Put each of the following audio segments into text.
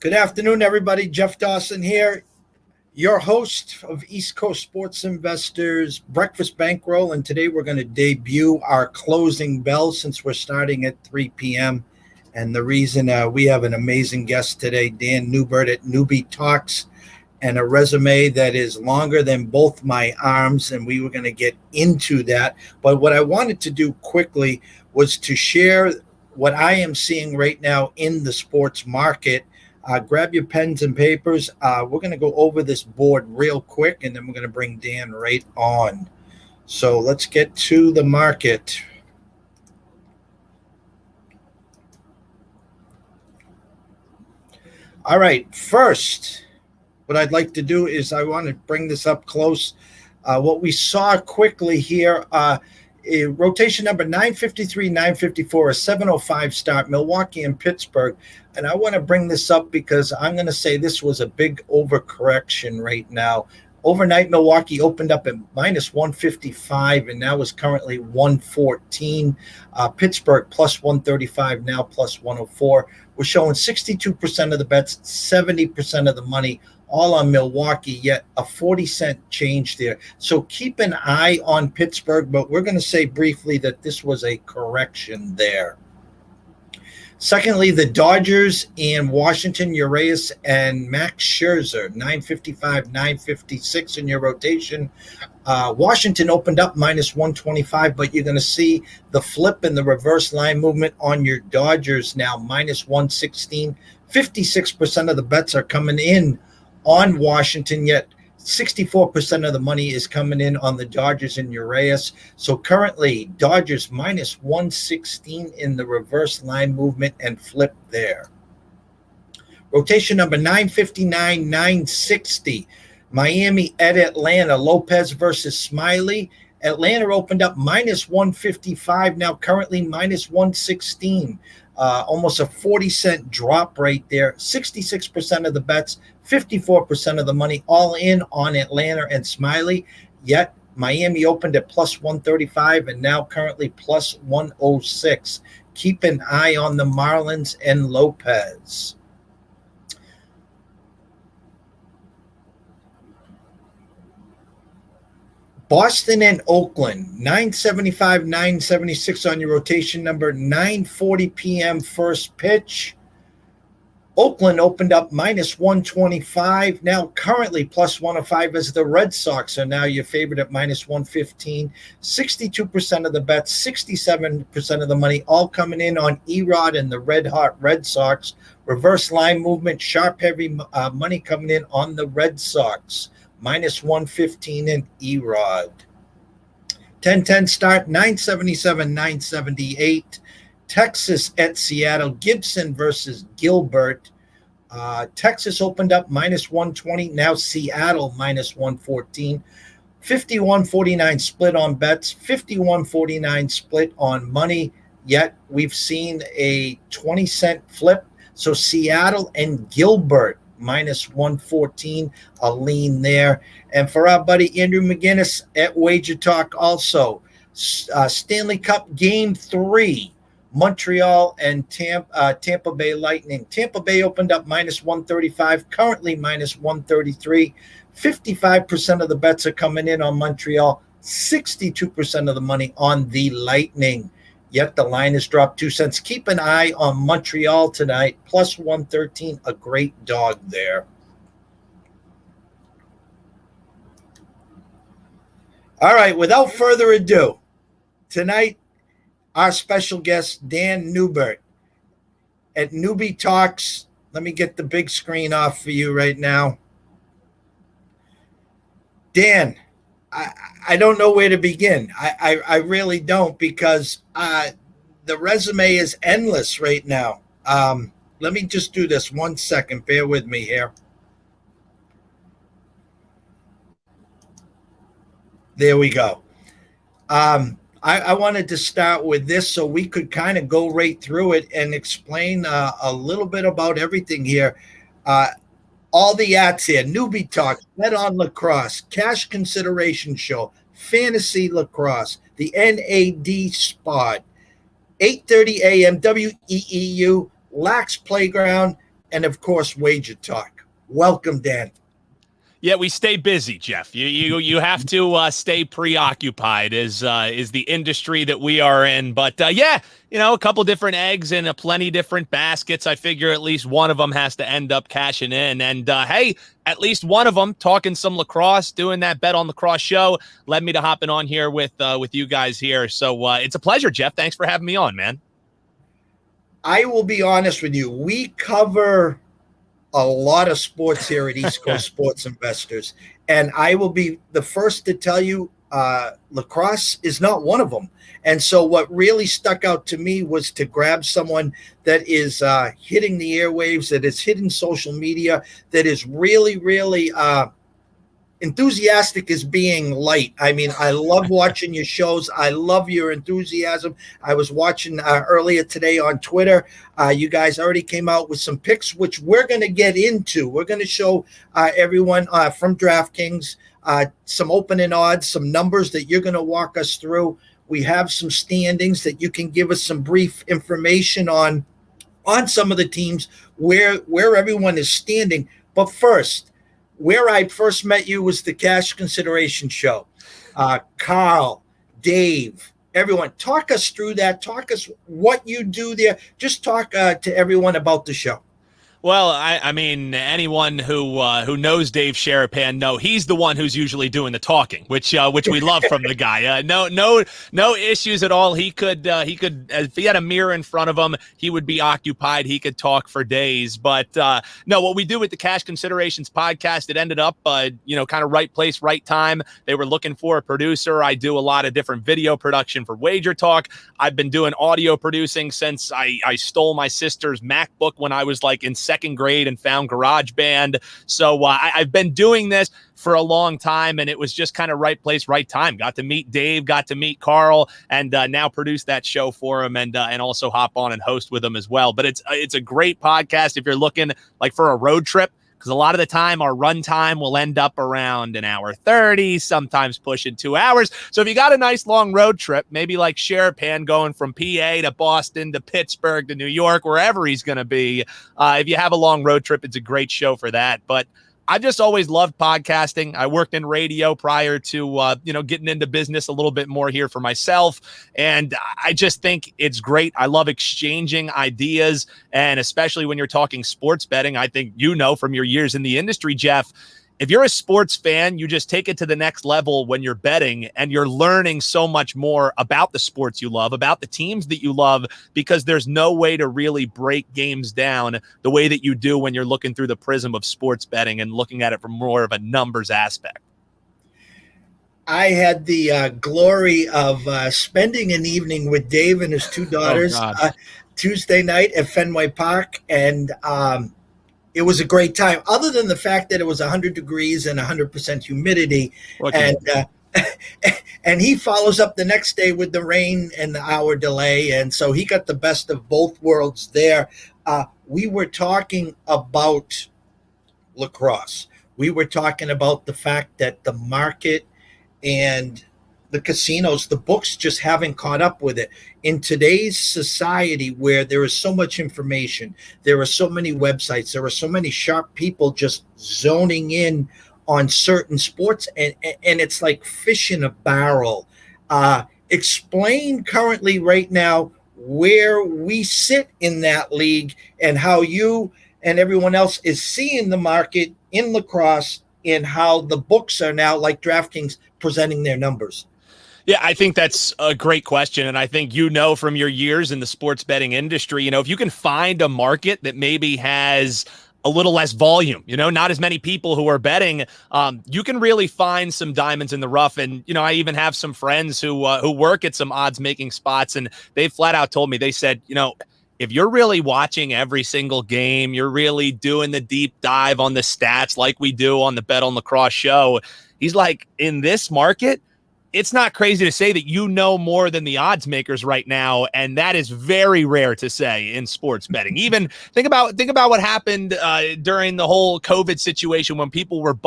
Good afternoon, everybody. Jeff Dawson here, your host of East Coast Sports Investors Breakfast Bankroll. And today we're going to debut our closing bell since we're starting at 3 p.m. And the reason we have an amazing guest today, Dan Neubert at Neubert Talks, and a resume that is longer than both my arms. And we were going to get into that. But what I wanted to do quickly was to share what I am seeing right now in the sports market. Grab your pens and papers. We're going to go over this board real quick, and then we're going to bring Dan right on. So let's get to the market. All right. First, what I'd like to do is I want to bring this up close. What we saw quickly here, rotation number 953, 954, a 7:05 start, Milwaukee and Pittsburgh. And I want to bring this up because I'm going to say this was a big overcorrection right now. Overnight, Milwaukee opened up at minus 155 and now is currently 114. Pittsburgh plus 135, now plus 104. We're showing 62% of the bets, 70% of the money, all on Milwaukee, yet a 40-cent change there. So keep an eye on Pittsburgh, but we're going to say briefly that this was a correction there. Secondly, the Dodgers and Washington, Urias and Max Scherzer, 955, 956 in your rotation. Washington opened up minus 125, but you're going to see the flip and the reverse line movement on your Dodgers now, minus 116. 56% of the bets are coming in on Washington, yet 64% of the money is coming in on the Dodgers and Urias. So currently, Dodgers minus 116 in the reverse line movement and flip there. Rotation number 959, 960. Miami at Atlanta, Lopez versus Smiley. Atlanta opened up minus 155, now currently minus 116. Almost a 40-cent drop right there. 66% of the bets, 54% of the money, all in on Atlanta and Smiley. Yet Miami opened at plus 135 and now currently plus 106. Keep an eye on the Marlins and Lopez. Boston and Oakland, 975, 976 on your rotation number, 9:40 p.m. first pitch. Oakland opened up minus 125, now currently plus 105 as the Red Sox are now your favorite at minus 115. 62% of the bets, 67% of the money, all coming in on Erod and the Red Hot Red Sox. Reverse line movement, sharp heavy money coming in on the Red Sox. Minus 115 in Erod. 10-10 start, 977, 978. Texas at Seattle, Gibson versus Gilbert. Texas opened up minus 120, now Seattle minus 114. 51-49 split on bets, 51-49 split on money, yet we've seen a 20-cent flip. So Seattle and Gilbert minus 114, a lean there. And for our buddy Andrew McGinnis at Wager Talk also, Stanley Cup Game 3, Montreal and Tampa Bay Lightning. Tampa Bay opened up minus 135, currently minus 133. 55% of the bets are coming in on Montreal, 62% of the money on the Lightning. Yet the line has dropped 2 cents. Keep an eye on Montreal tonight, plus 113, a great dog there. All right, without further ado, tonight, our special guest, Dan Neubert at Neubert Talks. Let me get the big screen off for you right now. Dan, I don't know where to begin. I really don't, because the resume is endless right now. Let me just do this 1 second. Bear with me here. There we go. I wanted to start with this so we could kind of go right through it and explain a little bit about everything here. All the ads here: Neubert Talk, Bet on Lacrosse, Cash Consideration Show, Fantasy Lacrosse, the NAD Spot, 8:30 a.m. WEEU, Lax Playground, and, of course, Wager Talk. Welcome, Dan. Yeah, we stay busy, Jeff. You have to stay preoccupied is the industry that we are in. But yeah, a couple different eggs in a plenty different baskets. I figure at least one of them has to end up cashing in. And hey, at least one of them talking some lacrosse, doing that Bet on Lacrosse show led me to hopping on here with you guys here. So it's a pleasure, Jeff. Thanks for having me on, man. I will be honest with you. We cover a lot of sports here at East Coast Sports Investors, and I will be the first to tell you lacrosse is not one of them. And so what really stuck out to me was to grab someone that is hitting the airwaves, that is hitting social media, that is really, really enthusiastic as being light. I mean, I love watching your shows. I love your enthusiasm. I was watching earlier today on Twitter. You guys already came out with some picks, which we're going to get into. We're going to show everyone from DraftKings some opening odds, some numbers that you're going to walk us through. We have some standings that you can give us some brief information on some of the teams, where everyone is standing. But first, where I first met you was the Cash Consideration Show. Carl, Dave, everyone, talk us through that. Talk us what you do there. Just talk to everyone about the show. Well, I mean, anyone who knows Dave Sharapan know he's the one who's usually doing the talking, which we love from the guy. No issues at all. He could if he had a mirror in front of him, he would be occupied. He could talk for days. But no, what we do with the Cash Considerations podcast, it ended up kind of right place, right time. They were looking for a producer. I do a lot of different video production for Wager Talk. I've been doing audio producing since I stole my sister's MacBook when I was like in second grade and found GarageBand. So I've been doing this for a long time, and it was just kind of right place, right time. Got to meet Dave, got to meet Carl, and now produce that show for him, and also hop on and host with him as well. But it's a great podcast if you're looking like for a road trip, because a lot of the time our run time will end up around an hour 30, sometimes pushing 2 hours. So if you got a nice long road trip, maybe like Sharapan going from PA to Boston to Pittsburgh to New York, wherever he's going to be, if you have a long road trip, it's a great show for that. But I've just always loved podcasting. I worked in radio prior to, getting into business a little bit more here for myself. And I just think it's great. I love exchanging ideas. And especially when you're talking sports betting, I think, from your years in the industry, Jeff, if you're a sports fan, you just take it to the next level when you're betting, and you're learning so much more about the sports you love, about the teams that you love, because there's no way to really break games down the way that you do when you're looking through the prism of sports betting and looking at it from more of a numbers aspect. I had the glory of spending an evening with Dave and his two daughters Tuesday night at Fenway Park, and it was a great time, other than the fact that it was 100 degrees and 100% humidity. And he follows up the next day with the rain and the hour delay. And so he got the best of both worlds there. We were talking about lacrosse. We were talking about the fact that the market and the casinos, the books just haven't caught up with it. In today's society where there is so much information, there are so many websites, there are so many sharp people just zoning in on certain sports, and it's like fish in a barrel. Explain currently right now where we sit in that league and how you and everyone else is seeing the market in lacrosse, and how the books are now, like DraftKings, presenting their numbers. Yeah, I think that's a great question. And I think from your years in the sports betting industry, if you can find a market that maybe has a little less volume, not as many people who are betting, you can really find some diamonds in the rough. And, I even have some friends who work at some odds making spots, and they flat out told me, they said, if you're really watching every single game, you're really doing the deep dive on the stats like we do on the Bet on Lacrosse show. He's like, in this market, it's not crazy to say that more than the odds makers right now, and that is very rare to say in sports betting. Even think about what happened during the whole COVID situation when people were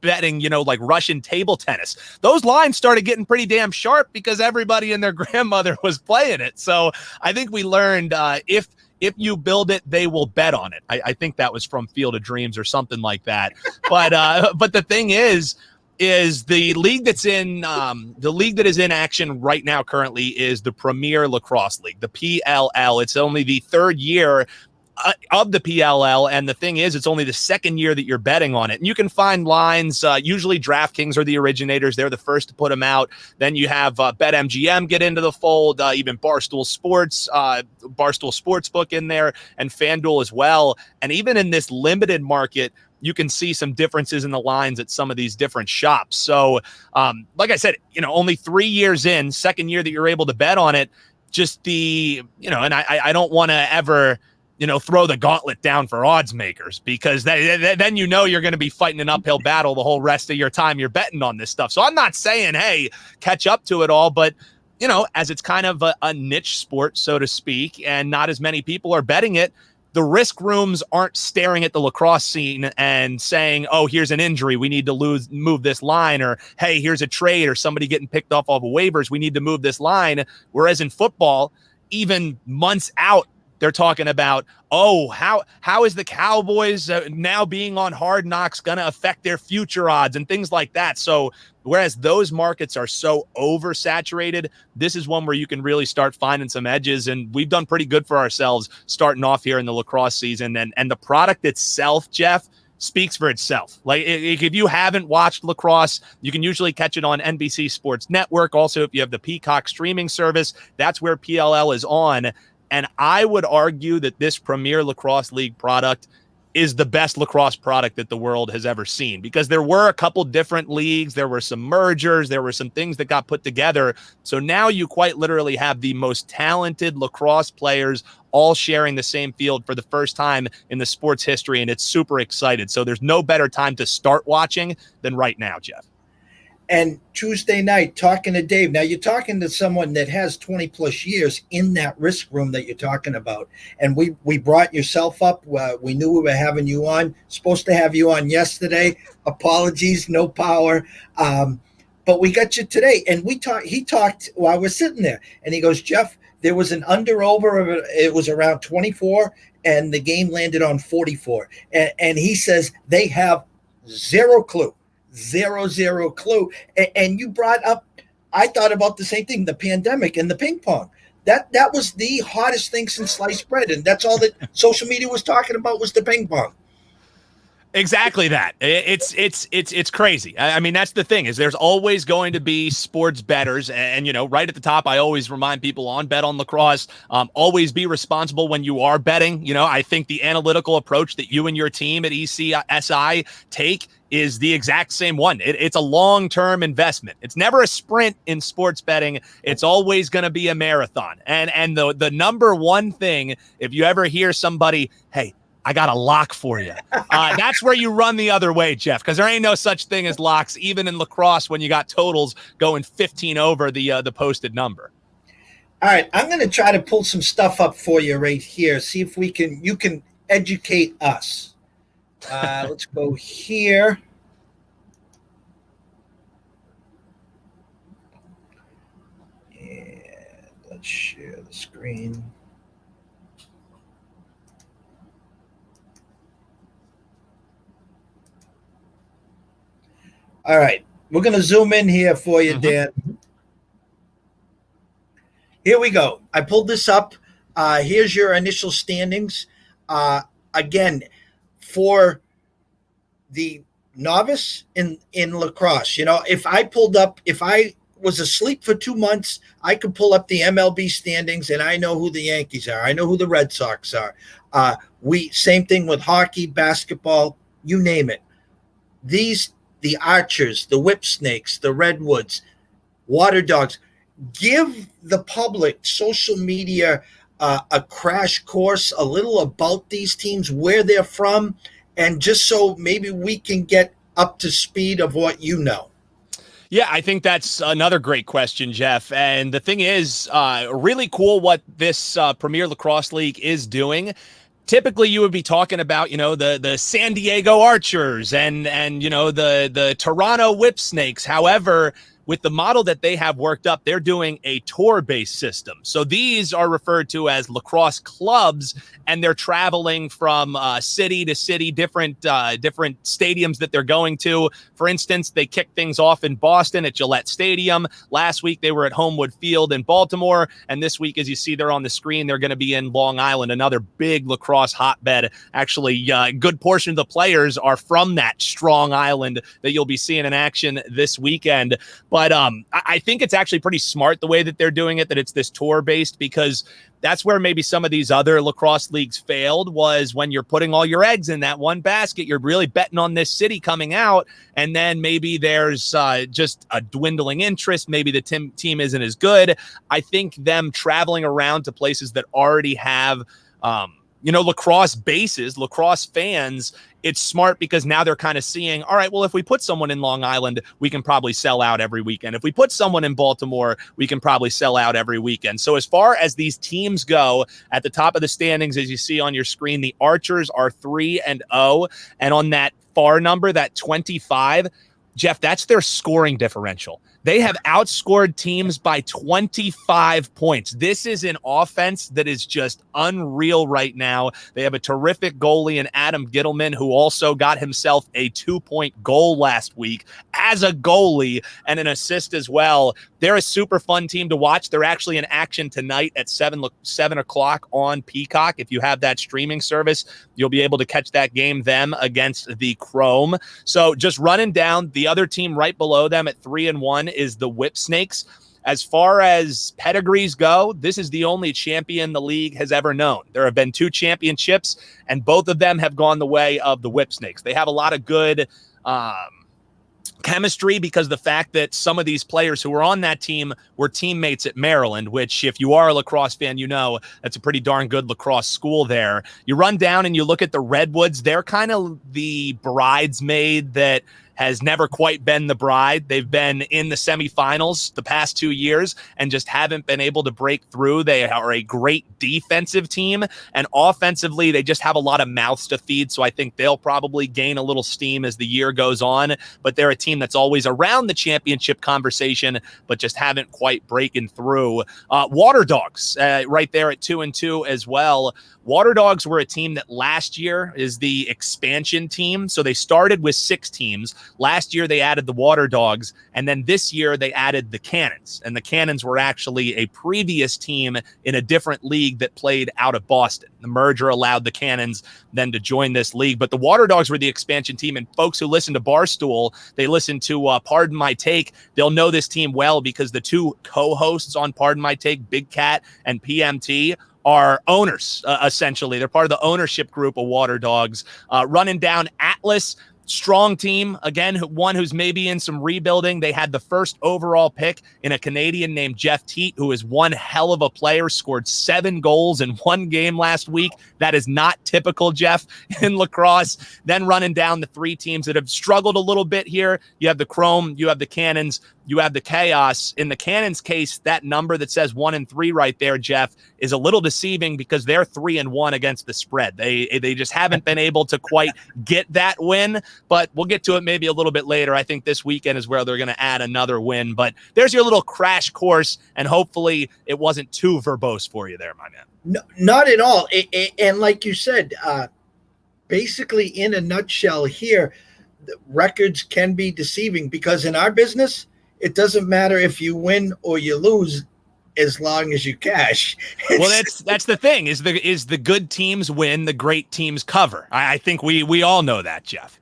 betting, like Russian table tennis. Those lines started getting pretty damn sharp because everybody and their grandmother was playing it. So I think we learned if if you build it, they will bet on it. I think that was from Field of Dreams or something like that. But the thing is the league that is in action right now currently is the Premier Lacrosse League, the PLL. It's only the third year of the PLL, and the thing is, it's only the second year that you're betting on it. And you can find lines. Usually, DraftKings are the originators; they're the first to put them out. Then you have BetMGM get into the fold, even Barstool Sportsbook in there, and FanDuel as well. And even in this limited market, you can see some differences in the lines at some of these different shops. So, like I said, only 3 years in, second year that you're able to bet on it. Just and I don't want to ever throw the gauntlet down for odds makers, because then you're going to be fighting an uphill battle the whole rest of your time you're betting on this stuff. So I'm not saying, hey, catch up to it all, but as it's kind of a niche sport, so to speak, and not as many people are betting it, the risk rooms aren't staring at the lacrosse scene and saying, oh, here's an injury, we need to move this line, or hey, here's a trade, or somebody getting picked off of waivers, we need to move this line. Whereas in football, even months out, they're talking about, oh, how is the Cowboys now being on Hard Knocks going to affect their future odds and things like that. So whereas those markets are so oversaturated, this is one where you can really start finding some edges. And we've done pretty good for ourselves starting off here in the lacrosse season. And the product itself, Jeff, speaks for itself. Like, if you haven't watched lacrosse, you can usually catch it on NBC Sports Network. Also, if you have the Peacock streaming service, that's where PLL is on. And I would argue that this Premier Lacrosse League product is the best lacrosse product that the world has ever seen, because there were a couple different leagues, there were some mergers, there were some things that got put together. So now you quite literally have the most talented lacrosse players all sharing the same field for the first time in the sport's history, and it's super excited. So there's no better time to start watching than right now, Jeff. And Tuesday night, talking to Dave. Now, you're talking to someone that has 20 plus years in that risk room that you're talking about. And we brought yourself up. We knew we were having you on. Supposed to have you on yesterday. Apologies, no power. But we got you today. And he talked while we're sitting there. And he goes, Jeff, there was an under-over. It was around 24, and the game landed on 44. And he says they have zero clue. Zero clue. And you brought up, I thought about the same thing, the pandemic and the ping pong. That was the hottest thing since sliced bread, and that's all that social media was talking about was the ping pong. Exactly that. It's crazy. I mean, that's the thing, is there's always going to be sports bettors. And, right at the top, I always remind people on Bet on Lacrosse, always be responsible when you are betting. I think the analytical approach that you and your team at ECSI take is the exact same one. It's a long-term investment. It's never a sprint in sports betting. It's always going to be a marathon. And the number one thing, if you ever hear somebody, hey, I got a lock for you, that's where you run the other way, Jeff, because there ain't no such thing as locks, even in lacrosse, when you got totals going 15 over the posted number. All right, I'm going to try to pull some stuff up for you right here. See if you can educate us. Let's go here. And let's share the screen. All right, we're going to zoom in here for you, Dan. Here we go. I pulled this up. Here's your initial standings. Again, for the novice in lacrosse, if I was asleep for 2 months, I could pull up the MLB standings, and I know who the Yankees are. I know who the Red Sox are. Same thing with hockey, basketball, you name it. The Archers, the Whip Snakes, the Redwoods, Water Dogs. Give the public, social media, a crash course, a little about these teams, where they're from, and just so maybe we can get up to speed of what you know. Yeah, I think that's another great question, Jeff. And the thing is, really cool what this Premier Lacrosse League is doing. Typically, you would be talking about, the San Diego Archers and the Toronto Whip Snakes. However, with the model that they have worked up, they're doing a tour-based system. So these are referred to as lacrosse clubs, and they're traveling from city to city, different stadiums that they're going to. For instance, they kicked things off in Boston at Gillette Stadium. Last week, they were at Homewood Field in Baltimore. And this week, as you see there on the screen, they're going to be in Long Island, another big lacrosse hotbed. Actually, a good portion of the players are from that Strong Island that you'll be seeing in action this weekend. But I think it's actually pretty smart the way that they're doing it, that it's this tour-based, because that's where maybe some of these other lacrosse leagues failed, was when you're putting all your eggs in that one basket, you're really betting on this city coming out, and then maybe there's just a dwindling interest. Maybe the team isn't as good. I think them traveling around to places that already have lacrosse bases, lacrosse fans, it's smart, because now they're kind of seeing, all right, well, if we put someone in Long Island, we can probably sell out every weekend. If we put someone in Baltimore, we can probably sell out every weekend. So as far as these teams go, at the top of the standings, as you see on your screen, the Archers are 3-0. And on that far number, that 25, Jeff, that's their scoring differential. They have outscored teams by 25 points. This is an offense that is just unreal right now. They have a terrific goalie in Adam Gittleman, who also got himself a 2-point goal last week as a goalie and an assist as well. They're a super fun team to watch. They're actually in action tonight at 7 o'clock on Peacock. If you have that streaming service, you'll be able to catch that game, them against the Chrome. So just running down, the other team right below them at 3-1 is the Whip Snakes. As far as pedigrees go, this is the only champion the league has ever known. There have been 2 championships, and both of them have gone the way of the Whip Snakes. They have a lot of good chemistry, because the fact that some of these players who were on that team were teammates at Maryland, which, if you are a lacrosse fan, you know that's a pretty darn good lacrosse school there. You run down and you look at the Redwoods. They're kind of the bridesmaid that has never quite been the bride. They've been in the semifinals the past 2 years and just haven't been able to break through. They are a great defensive team, and offensively, they just have a lot of mouths to feed. So I think they'll probably gain a little steam as the year goes on, but they're a team that's always around the championship conversation, but just haven't quite breaking through. Water Dogs, right there at 2-2 as well. Water Dogs were a team that last year is the expansion team. So they started with 6 teams. Last year, they added the Water Dogs, and then this year they added the Cannons. And the Cannons were actually a previous team in a different league that played out of Boston. The merger allowed the Cannons then to join this league. But the Water Dogs were the expansion team, and folks who listen to Barstool, they listen to Pardon My Take, they'll know this team well, because the 2 co-hosts on Pardon My Take, Big Cat and PMT, are owners, essentially. They're part of the ownership group of Water Dogs. Running down Atlas, strong team. Again, one who's maybe in some rebuilding. They had the first overall pick in a Canadian named Jeff Teat, who is one hell of a player, scored 7 goals in 1 game last week. That is not typical, Jeff, in lacrosse. Then running down the 3 teams that have struggled a little bit here. You have the Chrome, you have the Cannons, you have the Chaos. In the Cannons case, that number that says 1-3 right there, Jeff, is a little deceiving, because they're 3-1 against the spread. They just haven't been able to quite get that win, but we'll get to it maybe a little bit later. I think this weekend is where they're going to add another win. But there's your little crash course, and hopefully it wasn't too verbose for you there, my man. No, not at all. And like you said, basically in a nutshell here, the records can be deceiving, because in our business, it doesn't matter if you win or you lose, as long as you cash. Well, that's the thing, is the good teams win, the great teams cover. I think we all know that, Jeff.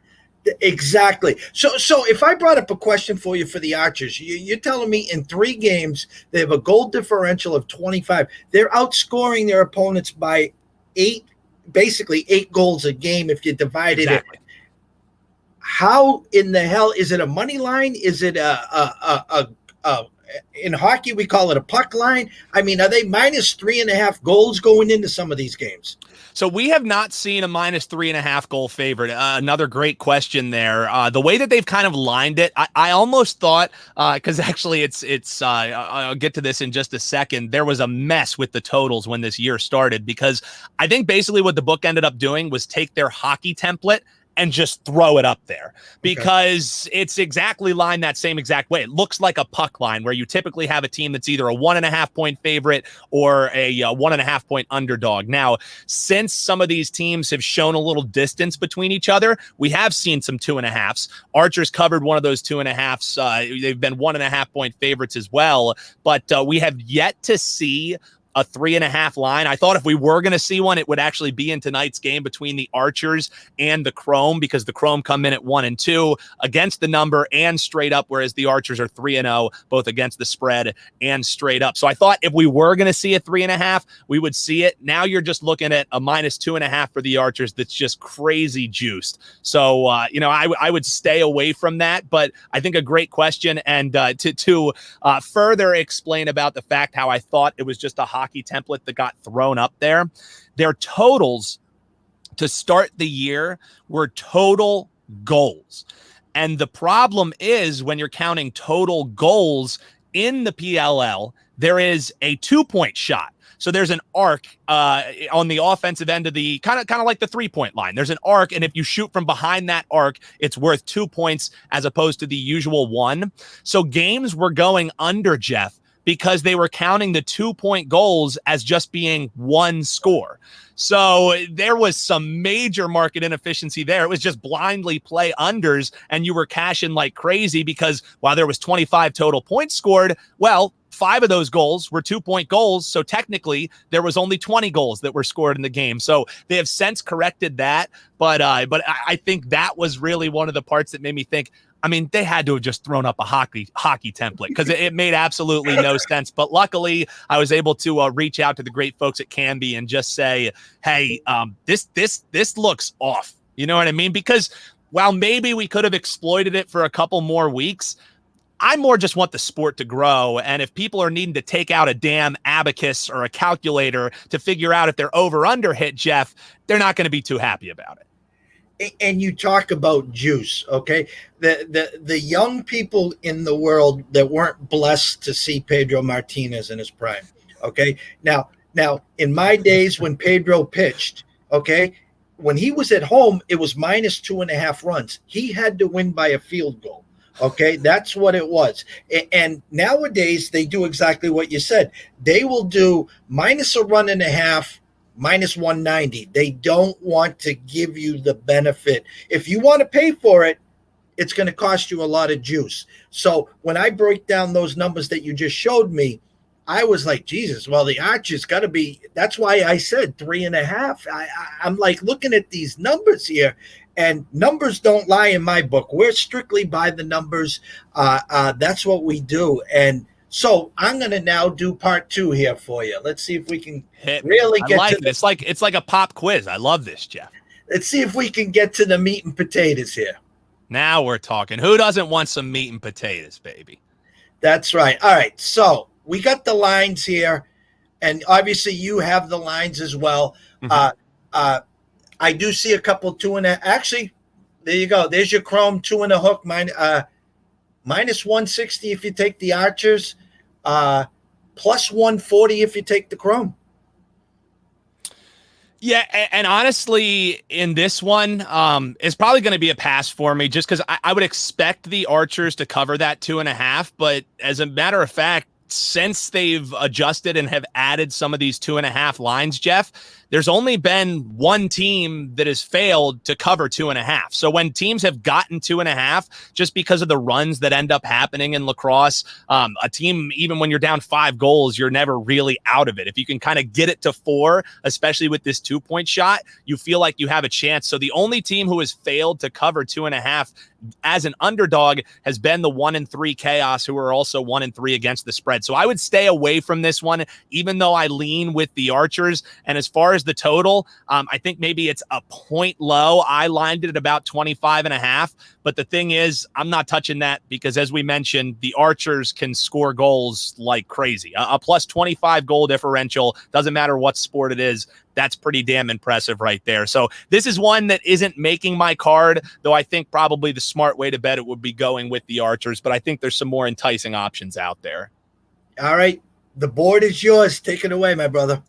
Exactly. So if I brought up a question for you for the Archers, you're telling me in 3 games they have a goal differential of 25. They're outscoring their opponents by 8, basically 8 goals a game if you divide it. How in the hell is it a money line? Is it a in hockey we call it a puck line? I mean, are they minus 3.5 goals going into some of these games? So we have not seen a minus 3.5 goal favorite. Another great question there. The way that they've kind of lined it, I almost thought, because actually it's I'll get to this in just a second. There was a mess with the totals when this year started, because I think basically what the book ended up doing was take their hockey template and just throw it up there Okay. because it's exactly lined that same exact way. It looks like a puck line where you typically have a team that's either a 1.5 point favorite or a 1.5 point underdog. Now, since some of these teams have shown a little distance between each other, we have seen some 2.5s. Archer's covered one of those 2.5s. They've been 1.5 point favorites as well, but we have yet to see a 3.5 line. I thought if we were going to see one, it would actually be in tonight's game between the Archers and the Chrome, because the Chrome come in at 1-2 against the number and straight up, whereas the Archers are 3-0 both against the spread and straight up. So I thought if we were going to see a 3.5, we would see it. Now you're just looking at a -2.5 for the Archers. That's just crazy juiced. So I would stay away from that. But I think a great question, and to further explain about the fact how I thought it was just a hockey template that got thrown up there. Their totals to start the year were total goals. And the problem is when you're counting total goals in the PLL, there is a 2-point shot. So there's an arc on the offensive end of the kind of like the 3-point line. There's an arc, and if you shoot from behind that arc, it's worth 2 points as opposed to the usual 1. So games were going under, Jeff, because they were counting the 2-point goals as just being 1 score. So there was some major market inefficiency there. It was just blindly play unders, and you were cashing like crazy because while there was 25 total points scored, well, 5 of those goals were 2-point goals. So technically there was only 20 goals that were scored in the game. So they have since corrected that. But I think that was really one of the parts that made me think, I mean, they had to have just thrown up a hockey template because it made absolutely no sense. But luckily, I was able to reach out to the great folks at Canby and just say, "Hey, this looks off." You know what I mean? Because while maybe we could have exploited it for a couple more weeks, I more just want the sport to grow. And if people are needing to take out a damn abacus or a calculator to figure out if they're over under hit, Jeff, they're not going to be too happy about it. And you talk about juice, okay? The young people in the world that weren't blessed to see Pedro Martinez in his prime, okay? Now in my days when Pedro pitched, okay, when he was at home, it was -2.5 runs. He had to win by a field goal. Okay, that's what it was. And nowadays they do exactly what you said. They will do -1.5, -190. They don't want to give you the benefit. If you want to pay for it, it's going to cost you a lot of juice. So when I break down those numbers that you just showed me, I was like, Jesus, well, the Archers got to be, that's why I said 3.5. I'm like looking at these numbers here, and numbers don't lie in my book. We're strictly by the numbers. That's what we do. And so I'm going to now do part 2 here for you. Let's see if we can really get to it. It's like a pop quiz. I love this, Jeff. Let's see if we can get to the meat and potatoes here. Now we're talking. Who doesn't want some meat and potatoes, baby? That's right. All right. So we got the lines here, and obviously you have the lines as well. Mm-hmm. I do see a couple 2.5. Actually, there you go. There's your Chrome 2 and a hook. -160 if you take the Archers, +140 if you take the Chrome. Yeah, and honestly, in this one, it's probably going to be a pass for me just because I would expect the Archers to cover that 2.5. But as a matter of fact, since they've adjusted and have added some of these 2.5 lines, Jeff, there's only been one team that has failed to cover 2.5. So when teams have gotten 2.5, just because of the runs that end up happening in lacrosse, a team, even when you're down 5 goals, you're never really out of it. If you can kind of get it to 4, especially with this 2-point shot, you feel like you have a chance. So the only team who has failed to cover 2.5 as an underdog has been the 1-3 Chaos, who are also 1-3 against the spread. So I would stay away from this one, even though I lean with the Archers. And as far as the total, I think maybe it's a point low. I lined it at about 25.5. But the thing is, I'm not touching that because, as we mentioned, the Archers can score goals like crazy. A +25 goal differential, doesn't matter what sport it is. That's pretty damn impressive right there. So this is one that isn't making my card, though I think probably the smart way to bet it would be going with the Archers. But I think there's some more enticing options out there. All right. The board is yours. Take it away, my brother.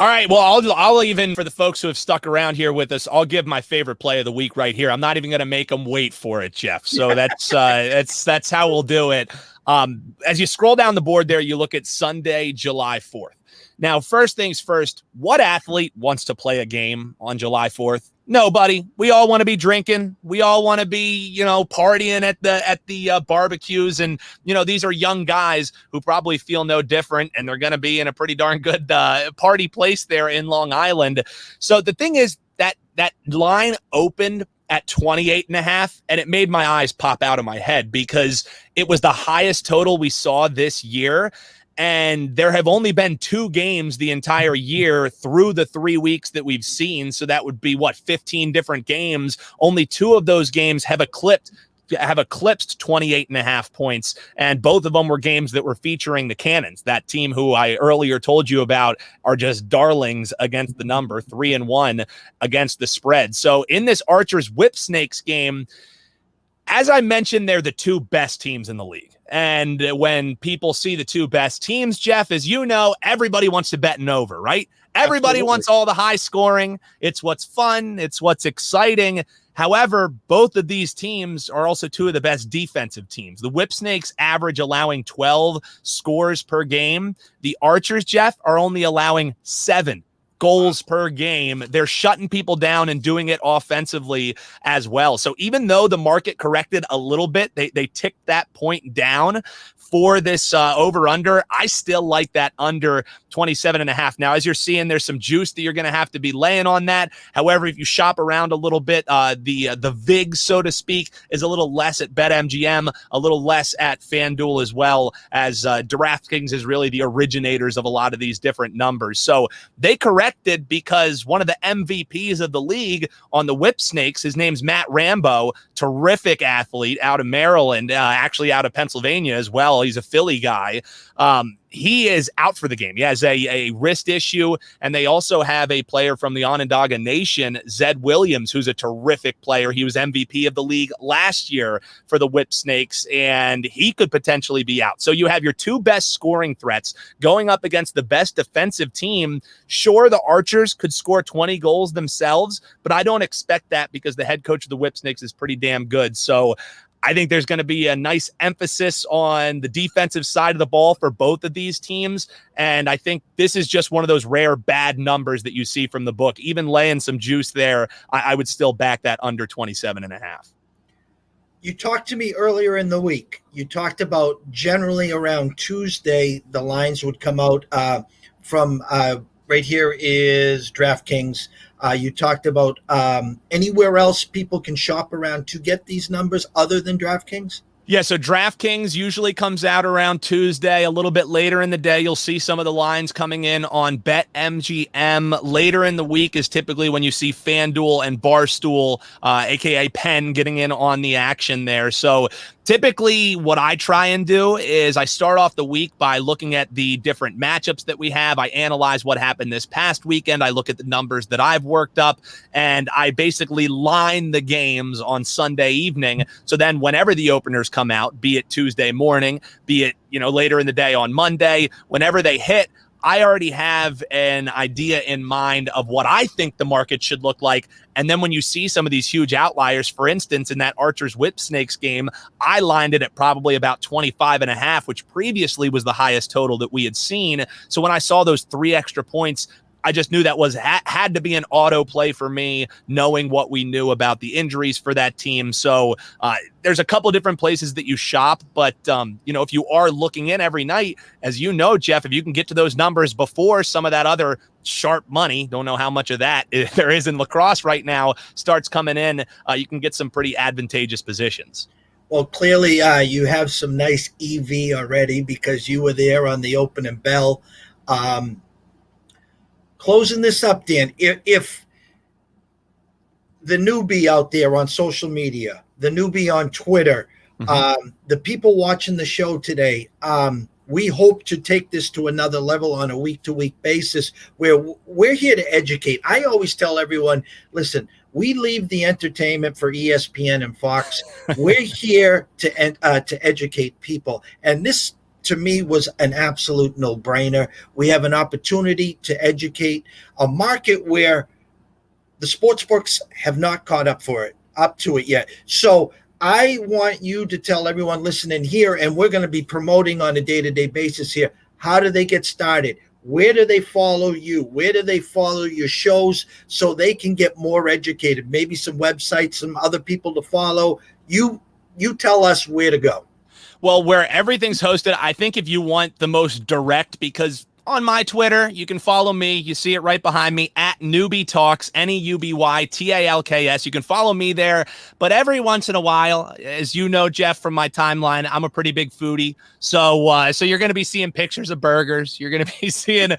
All right. Well, I'll even, for the folks who have stuck around here with us, I'll give my favorite play of the week right here. I'm not even going to make them wait for it, Jeff. So that's how we'll do it. As you scroll down the board there, you look at Sunday, July 4th. Now, first things first, what athlete wants to play a game on July 4th? Nobody. We all want to be drinking. We all want to be, partying at the barbecues. And, these are young guys who probably feel no different, and they're going to be in a pretty darn good party place there in Long Island. So the thing is that line opened at 28.5, and it made my eyes pop out of my head because it was the highest total we saw this year. And there have only been 2 games the entire year through the 3 weeks that we've seen. So that would be 15 different games. Only 2 of those games have eclipsed 28.5 points. And both of them were games that were featuring the Cannons, that team who I earlier told you about are just darlings against the number, 3-1 against the spread. So in this Archers Whip Snakes game, as I mentioned, they're the 2 best teams in the league. And when people see the 2 best teams, Jeff, as you know, everybody wants to bet an over, right? Everybody Absolutely. wants all the high scoring. It's what's fun. It's what's exciting. However, both of these teams are also 2 of the best defensive teams. The Whip Snakes average allowing 12 scores per game. The Archers, Jeff, are only allowing 7 goals per game. They're shutting people down and doing it offensively as well. So even though the market corrected a little bit, they ticked that point down for this over-under. I still like that under 27.5. Now, as you're seeing, there's some juice that you're going to have to be laying on that. However, if you shop around a little bit, the VIG, so to speak, is a little less at BetMGM, a little less at FanDuel as well, as DraftKings is really the originators of a lot of these different numbers. So they corrected because one of the MVPs of the league on the Whip Snakes, his name's Matt Rambo, terrific athlete out of Maryland, actually out of Pennsylvania as well. He's a Philly guy. He is out for the game. He has a wrist issue, and they also have a player from the Onondaga Nation, Zed Williams, who's a terrific player. He was MVP of the league last year for the Whip Snakes, and he could potentially be out. So you have your 2 best scoring threats going up against the best defensive team. Sure, the Archers could score 20 goals themselves, but I don't expect that because the head coach of the Whip Snakes is pretty damn good. So I think there's going to be a nice emphasis on the defensive side of the ball for both of these teams. And I think this is just one of those rare bad numbers that you see from the book. Even laying some juice there, I would still back that under 27.5. You talked to me earlier in the week. You talked about generally around Tuesday, the lines would come out from right here is DraftKings. You talked about anywhere else people can shop around to get these numbers other than DraftKings? Yeah, so DraftKings usually comes out around Tuesday. A little bit later in the day, you'll see some of the lines coming in on BetMGM. Later in the week is typically when you see FanDuel and Barstool, a.k.a. Penn, getting in on the action there. So typically what I try and do is I start off the week by looking at the different matchups that we have. I analyze what happened this past weekend. I look at the numbers that I've worked up, and I basically line the games on Sunday evening. So then whenever the openers come out, be it Tuesday morning, be it, later in the day on Monday, whenever they hit, I already have an idea in mind of what I think the market should look like. And then when you see some of these huge outliers, for instance, in that Archers Whip Snakes game, I lined it at probably about 25.5, which previously was the highest total that we had seen. So when I saw those 3 extra points, I just knew that had to be an auto play for me, knowing what we knew about the injuries for that team. So there's a couple different places that you shop, but if you are looking in every night, as you know, Jeff, if you can get to those numbers before some of that other sharp money, don't know how much of that there is in lacrosse right now, starts coming in, you can get some pretty advantageous positions. Well, clearly you have some nice EV already because you were there on the opening bell. Closing this up, Dan, if the newbie out there on social media, the newbie on Twitter, the people watching the show today, we hope to take this to another level on a week-to-week basis where we're here to educate. I always tell everyone, listen, we leave the entertainment for ESPN and Fox. We're here to educate people. And this to me was an absolute no-brainer. We have an opportunity to educate a market where the sports books have not caught up to it yet. So I want you to tell everyone listening here, and we're going to be promoting on a day-to-day basis here. How do they get started? Where do they follow you? Where do they follow your shows so they can get more educated? Maybe some websites, some other people to follow. You tell us where to go. Well, where everything's hosted, I think if you want the most direct, because on my Twitter, you can follow me. You see it right behind me at Newby Talks, NEUBYTALKS. You can follow me there. But every once in a while, as you know, Jeff, from my timeline, I'm a pretty big foodie. So you're going to be seeing pictures of burgers. You're going to be seeing,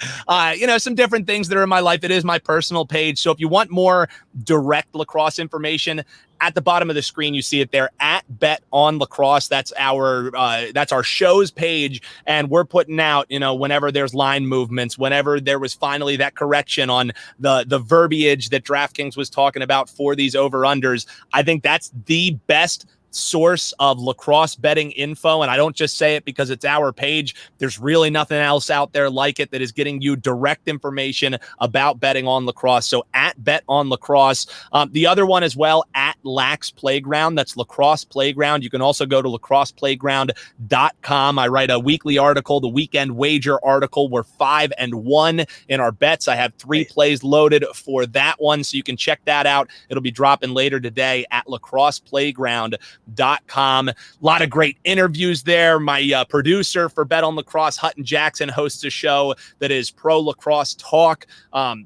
some different things that are in my life. It is my personal page. So if you want more direct lacrosse information, at the bottom of the screen, you see it there at Bet on Lacrosse. That's our show's page, and we're putting out, whenever there's line movements, whenever there was finally that correction on the verbiage that DraftKings was talking about for these over-unders. I think that's the best source of lacrosse betting info, and I don't just say it because it's our page. There's really nothing else out there like it that is getting you direct information about betting on lacrosse. So at Bet on Lacrosse. The other one as well, at Lax Playground. That's Lacrosse Playground. You can also go to lacrosseplayground.com. I write a weekly article, the weekend wager article. We're 5-1 in our bets. I have 3 plays loaded for that one, so you can check that out. It'll be dropping later today at lacrosseplayground.com. A lot of great interviews there. My producer for Bet on Lacrosse, Hutton Jackson, hosts a show that is Pro Lacrosse Talk.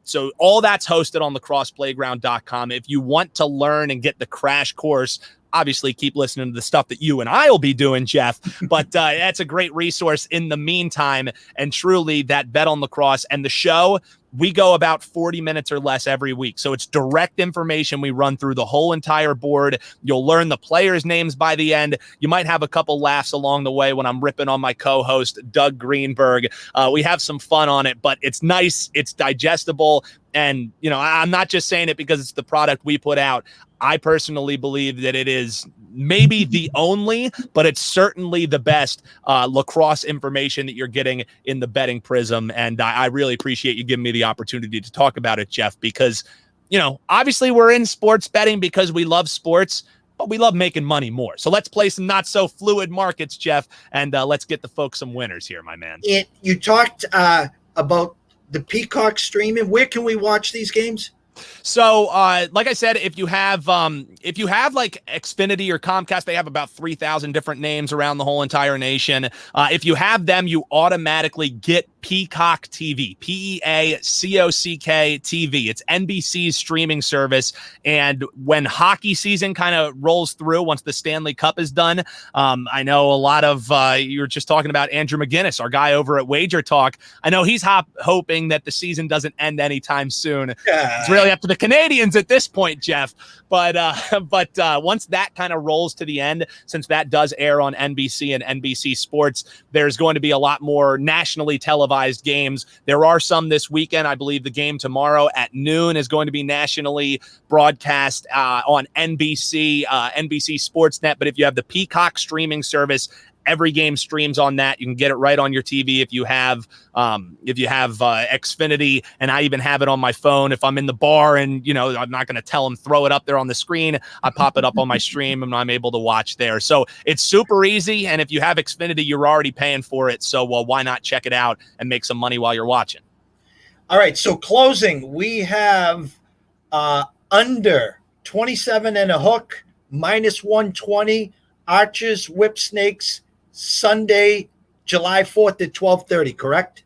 So all that's hosted on lacrosseplayground.com. If you want to learn and get the crash course, obviously keep listening to the stuff that you and I will be doing, Jeff, but that's a great resource in the meantime. And truly, that Bet on Lacrosse and the show, we go about 40 minutes or less every week. So it's direct information. We run through the whole entire board. You'll learn the players' names by the end. You might have a couple laughs along the way when I'm ripping on my co-host, Doug Greenberg. We have some fun on it, but it's nice. It's digestible. And, I'm not just saying it because it's the product we put out. I personally believe that it is maybe the only, but it's certainly the best lacrosse information that you're getting in the betting prism. And I really appreciate you giving me the opportunity to talk about it, Jeff, because, obviously we're in sports betting because we love sports, but we love making money more. So let's play some not so fluid markets, Jeff, and let's get the folks some winners here, my man. You talked about the Peacock streaming. Where can we watch these games? So, like I said, if you have like Xfinity or Comcast, they have about 3,000 different names around the whole entire nation. If you have them, you automatically get Peacock TV, PEACOCK TV. It's NBC's streaming service. And when hockey season kind of rolls through, once the Stanley Cup is done, I know a lot of, you were just talking about Andrew McGinnis, our guy over at Wager Talk. I know he's hoping that the season doesn't end anytime soon. It's really up to the Canadians at this point, Jeff. But once that kind of rolls to the end, since that does air on NBC and NBC Sports, there's going to be a lot more nationally televised games. There are some this weekend. I believe the game tomorrow at noon is going to be nationally broadcast on NBC, NBC Sportsnet. But if you have the Peacock streaming service, every game streams on that. You can get it right on your TV if you have Xfinity, and I even have it on my phone. If I'm in the bar and I'm not going to tell them throw it up there on the screen, I pop it up on my stream and I'm able to watch there. So it's super easy, and if you have Xfinity, you're already paying for it. So why not check it out and make some money while you're watching? All right. So closing, we have under 27 and a hook, minus 120, Archers, Whip Snakes, Sunday, July 4th at 12:30, correct?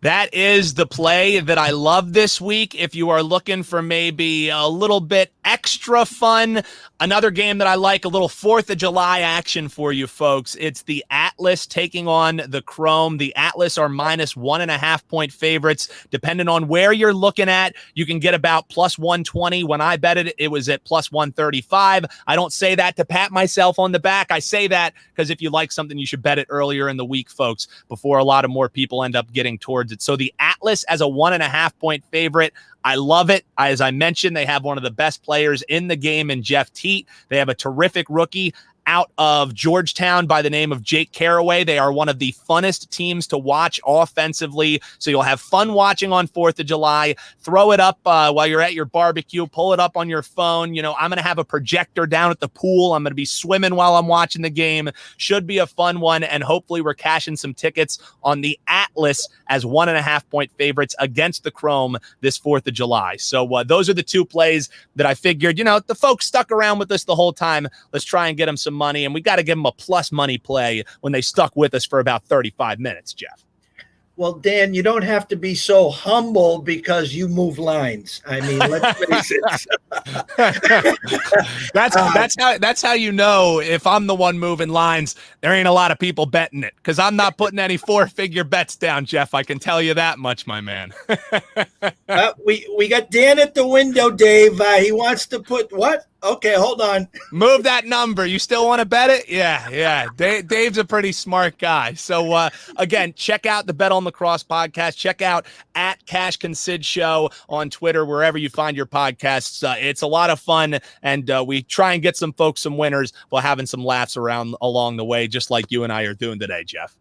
That is the play that I love this week. If you are looking for maybe a little bit extra fun, another game that I like, a little 4th of July action for you folks. It's the Atlas taking on the Chrome. The Atlas are minus 1.5 point favorites. Depending on where you're looking at, you can get about plus 120. When I bet it, it was at plus 135. I don't say that to pat myself on the back. I say that because if you like something, you should bet it earlier in the week, folks, before a lot of more people end up getting towards it. So the Atlas as a 1.5 point favorite, I love it. As I mentioned, they have one of the best players in the game in Jeff Teat. They have a terrific rookie. out of Georgetown by the name of Jake Caraway. They are one of the funnest teams to watch offensively. So you'll have fun watching on 4th of July. Throw it up while you're at your barbecue. Pull it up on your phone. I'm going to have a projector down at the pool. I'm going to be swimming while I'm watching the game. Should be a fun one. And hopefully we're cashing some tickets on the Atlas as 1.5-point favorites against the Chrome this 4th of July. So those are the two plays that I figured, the folks stuck around with us the whole time. Let's try and get them some money. And we got to give them a plus money play when they stuck with us for about 35 minutes, Jeff. Well, Dan, you don't have to be so humble because you move lines. I mean, let's face it. That's how you know if I'm the one moving lines, there ain't a lot of people betting it because I'm not putting any 4-figure bets down, Jeff. I can tell you that much, my man. We got Dan at the window, Dave. He wants to put what? Okay, hold on. Move that number. You still want to bet it? Yeah. Dave's a pretty smart guy. So, again, check out the Bet on Lacrosse podcast. Check out at CashConsidShow on Twitter, wherever you find your podcasts. It's a lot of fun, and we try and get some folks some winners while having some laughs along the way, just like you and I are doing today, Jeff.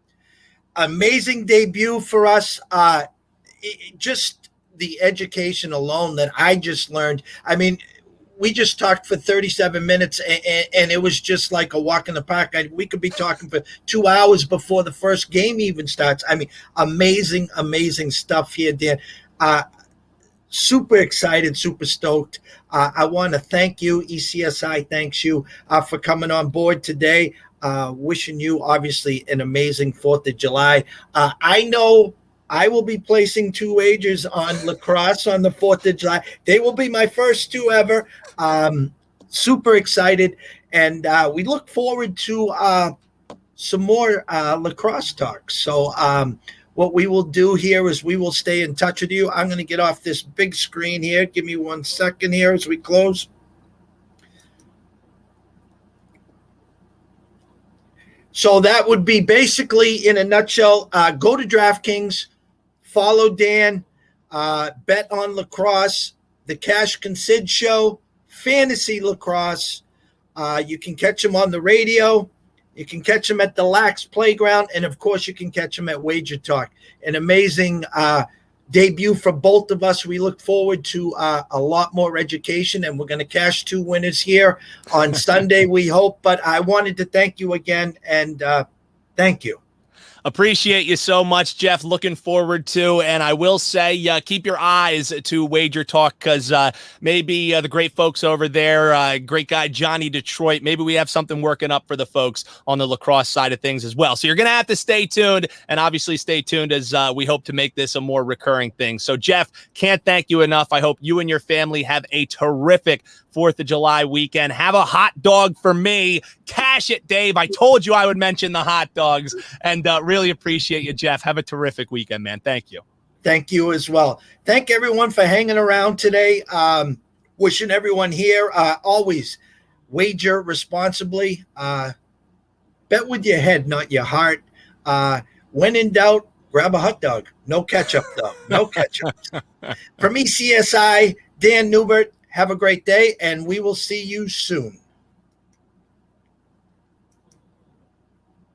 Amazing debut for us. Just the education alone that I just learned. I mean, we just talked for 37 minutes, and it was just like a walk in the park. We could be talking for 2 hours before the first game even starts. I mean, amazing stuff here, Dan. Super excited, super stoked. I want to thank you. ECSI thanks you for coming on board today. Wishing you, obviously, an amazing 4th of July. I know I will be placing 2 wagers on lacrosse on the 4th of July. They will be my first 2 ever. Super excited. And we look forward to some more lacrosse talk. So what we will do here is we will stay in touch with you. I'm going to get off this big screen here. Give me 1 second here as we close. So that would be basically, in a nutshell, go to DraftKings, follow Dan, Bet on Lacrosse, the Cash Consid Show, Fantasy Lacrosse. You can catch them on the radio. You can catch them at the Lax Playground. And, of course, you can catch them at Wager Talk. An amazing debut for both of us. We look forward to a lot more education, and we're going to cash 2 winners here on Sunday, we hope. But I wanted to thank you again, and thank you. Appreciate you so much, Jeff. Looking forward to, and I will say, keep your eyes to Wager Talk because maybe the great folks over there, great guy Johnny Detroit, maybe we have something working up for the folks on the lacrosse side of things as well. So you're going to have to stay tuned, and obviously stay tuned as we hope to make this a more recurring thing. So, Jeff, can't thank you enough. I hope you and your family have a terrific 4th of July weekend. Have a hot dog for me. Cash it, Dave. I told you I would mention the hot dogs, and really appreciate you, Jeff. Have a terrific weekend, man. Thank you. Thank you as well. Thank everyone for hanging around today. Wishing everyone here always wager responsibly. Bet with your head, not your heart. When in doubt, grab a hot dog. No ketchup, though. No ketchup. From ECSI, Dan Neubert, have a great day, and we will see you soon.